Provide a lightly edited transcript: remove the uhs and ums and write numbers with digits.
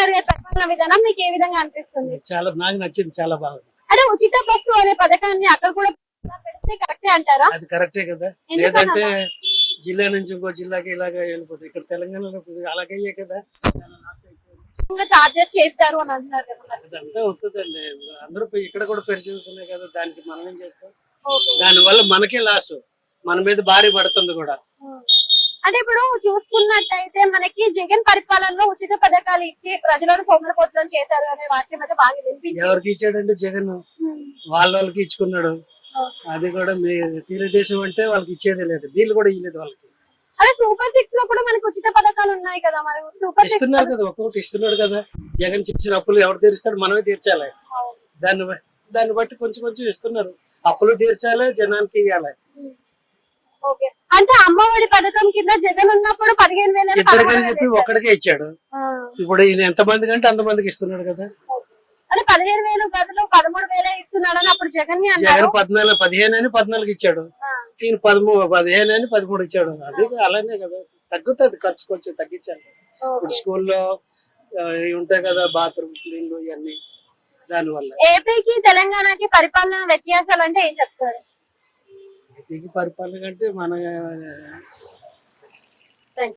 కేసీఆర్ గారి పరిపాలన విధానం మీకు ఏ విధంగా అనిపిస్తుంది? చాలా నాకు నచ్చింది, చాలా బాగుంది. అంటే ఉచిత బస్సు అనే పథకాన్ని అక్కడ కూడా పెడితే కరెక్టే అంటారా? అది కరెక్టే కదా, ఎందుకన్నా? లేదంటే జిల్లా నుంచి ఇంకో జిల్లాకి ఇలాగా వెళ్ళిపోతుంది. ఇక్కడ తెలంగాణలో అలాగే కదా, చార్జెస్ చేస్తారు అని అంటున్నారు కదా మరి. అదంతా వస్తుందండి. అందరూ ఇక్కడ కూడా పెరిచదువుతున్నాయి కదా, దానికి మనం ఏం చేస్తాం? ఓకే. దాని వల్ల మనకే లాస్, మన మీద భారీ పడుతుంది కూడా. అంటే ఇప్పుడు చూసుకున్నట్టయితే మనకి జగన్ పరిపాలనలో ఉచిత పథకాలు ఇచ్చి ప్రజలను సోమరపోతులను చేశారు అనే వాక్యం అయితే బాగా వినిపించింది. ఎవరికి ఇచ్చాడండి జగన్? వాళ్ళకి ఇచ్చుకున్నాడు. అది కూడా మీ తెలుగుదేశం అంటే వాళ్ళకి ఇచ్చేది లేదు, వీళ్ళు కూడా ఇవ్వలేదు వాళ్ళకి. అదే సూపర్ 6 లో కూడా మనకు ఉచిత పథకాలు ఉన్నాయి కదా, మరి సూపర్ 6 ఇస్తున్నారు కదా, ఒక్కొక్కటి ఇస్తున్నాడు కదా. జగన్ చేసిన అప్పులు ఎవరు తీరుస్తాడు? మనమే తీర్చాలి. దాన్ని బట్టి కొంచెం కొంచెం ఇస్తున్నారు. అప్పులు తీర్చాలి, జనానికి ఇవ్వాలి. ఓకే. అంటే అమ్మఒడి పథకం కింద జగన్ ఉన్నప్పుడు 15,000 ఇద్దరికని చెప్పి ఒక్కడికే ఇచ్చాడు. ఇప్పుడు ఈయన ఎంత మందికి అంటే అంత మందికి ఇస్తున్నాడు కదా. అంటే 15,000 బదులు 13,000 ఇస్తున్నాడు అని అప్పుడు జగన్ జగన్ 15 అని 14 ఇచ్చాడు, ఈయన 15 అని 13 ఇచ్చాడు. అది అలానే కదా, తగ్గుతుంది ఖర్చు, కొంచెం తగ్గించాలి. ఇప్పుడు స్కూల్లో ఉంటాయి కదా బాత్రూమ్ క్లీన్ ఇవన్నీ, దాని వల్ల. ఏపీకి తెలంగాణకి పరిపాలన వ్యత్యాసాలు అంటే ఏం చెప్తారు? ఏపీకి పరిపాలన కంటే మన